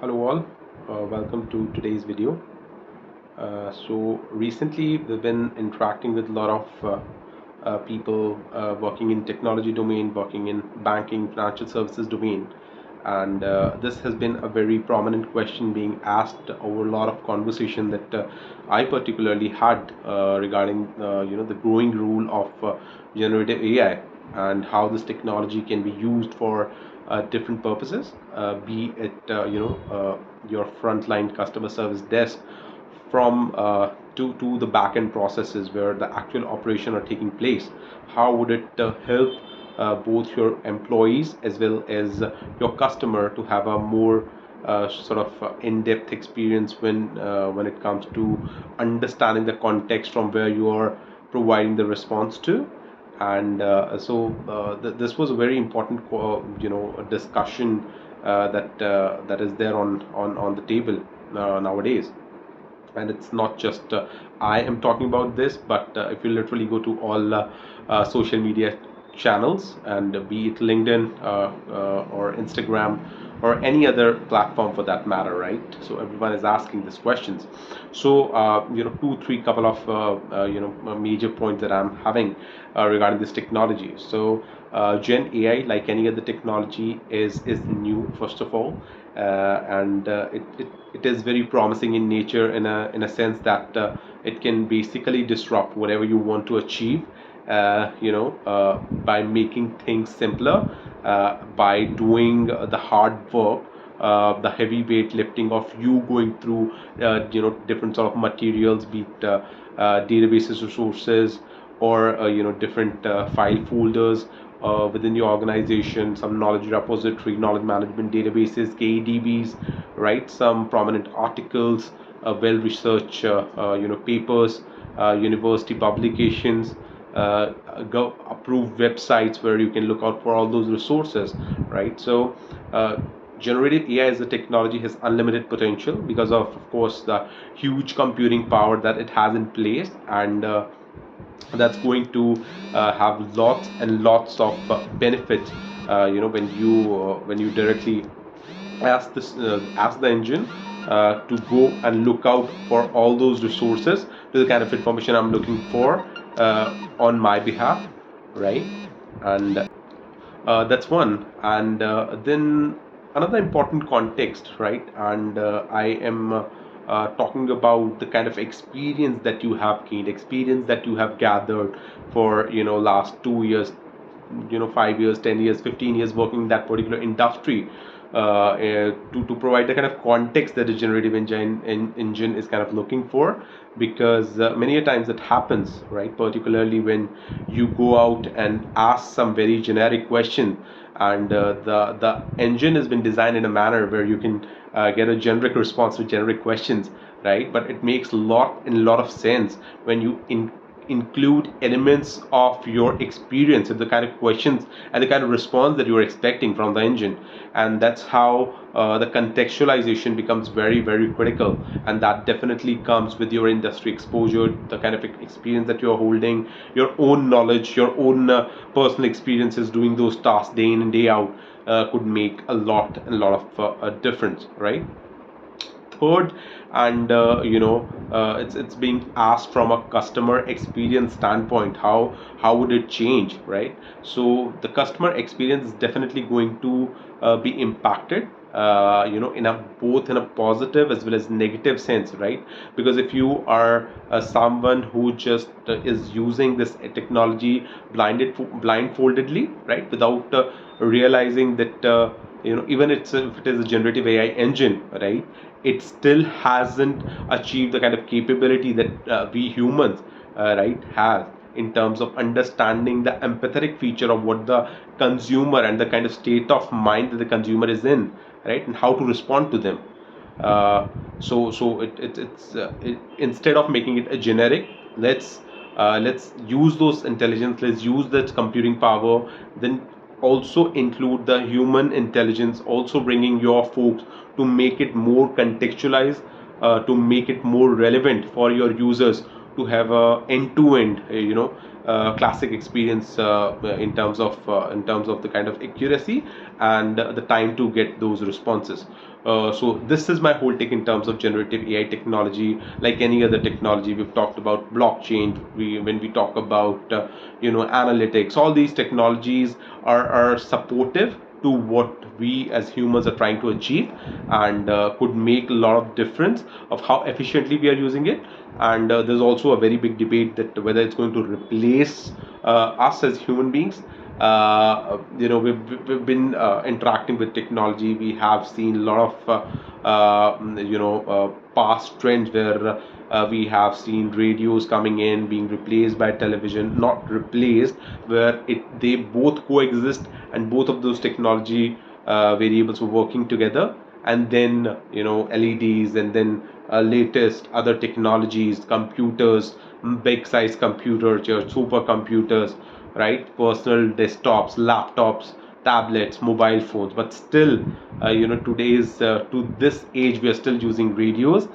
Hello all, welcome to today's video. So recently we've been interacting with a lot of people working in technology domain, working in banking, financial services domain, and this has been a very prominent question being asked over a lot of conversation that I particularly had regarding the growing role of generative AI and how this technology can be used for different purposes, be it your frontline customer service desk from to the back end processes where the actual operation are taking place. How would it help both your employees as well as your customer to have a more in-depth experience when it comes to understanding the context from where you are providing the response to. And this was a very important discussion that is there on the table nowadays. And it's not just I am talking about this, but if you literally go to all social media channels, and be it LinkedIn or Instagram or any other platform for that matter, right? So everyone is asking these questions. So two three couple of major points that I'm having regarding this technology. So Gen AI, like any other technology, is new, first of all, and it is very promising in nature, in a sense that it can basically disrupt whatever you want to achieve, by making things simpler, by doing the hard work, the heavy weight lifting of you going through different sort of materials, be it databases, resources, or different file folders within your organization, some knowledge repository, knowledge management databases, KDBs, right? Some prominent articles, well researched papers, university publications, go approved websites where you can look out for all those resources, right? So generative AI as a technology has unlimited potential because of course, the huge computing power that it has in place, and that's going to have lots and lots of benefits. When you directly ask the engine to go and look out for all those resources to the kind of information I'm looking for on my behalf, right? And that's one. And then another important context, right? And I am talking about the kind of experience that you have gained, experience that you have gathered for last 2 years, 5 years, 10 years, 15 years working in that particular industry, to provide the kind of context that a generative engine is kind of looking for. Because many a times it happens, right? Particularly when you go out and ask some very generic question, and the engine has been designed in a manner where you can get a generic response to generic questions, right? But it makes a lot of sense when you include elements of your experience and the kind of questions and the kind of response that you're expecting from the engine. And that's how the contextualization becomes very, very critical. And that definitely comes with your industry exposure, the kind of experience that you're holding, your own knowledge, your own personal experiences doing those tasks day in and day out, could make a lot of difference, right? Third, and it's being asked from a customer experience standpoint, how would it change, right? So the customer experience is definitely going to be impacted, in a both in a positive as well as negative sense, right? Because if you are someone who just is using this technology blindfoldedly, right, without realizing that even if it is a generative AI engine, right, it still hasn't achieved the kind of capability that we humans, right, have in terms of understanding the empathetic feature of what the consumer and the kind of state of mind that the consumer is in, right, and how to respond to them. Instead of making it a generic, let's use those intelligence, let's use that computing power, then also include the human intelligence, also bringing your folks to make it more contextualized, to make it more relevant for your users, to have a end to end, classic experience in terms of the kind of accuracy and the time to get those responses. So this is my whole take in terms of generative AI technology. Like any other technology, we've talked about blockchain. When we talk about analytics, all these technologies are supportive to what we as humans are trying to achieve, and could make a lot of difference of how efficiently we are using it. And there's also a very big debate that whether it's going to replace us as human beings. We've been interacting with technology. We have seen a lot of past trends where we have seen radios coming in being replaced by television, not replaced, where they both coexist and both of those technology variables were working together. And then LEDs, and then latest other technologies, computers, big size computers, your supercomputers, right? Personal desktops, laptops, tablets, mobile phones. But still, today's to this age, we are still using radios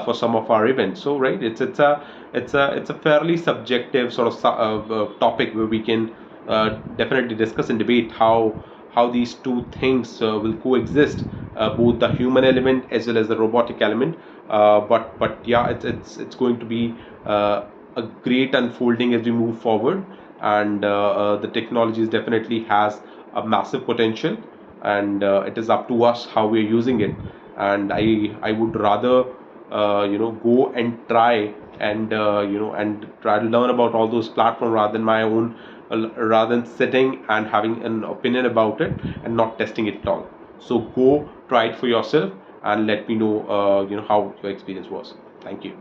for some of our events. So, right, it's a fairly subjective sort of topic where we can definitely discuss and debate how these two things will coexist, both the human element as well as the robotic element. But yeah, it's going to be a great unfolding as we move forward, and the technologies definitely has a massive potential, and it is up to us how we're using it. And I would rather go and try and and try to learn about all those platforms rather than my own, rather than sitting and having an opinion about it and not testing it at all. So go try it for yourself and let me know how your experience was. Thank you.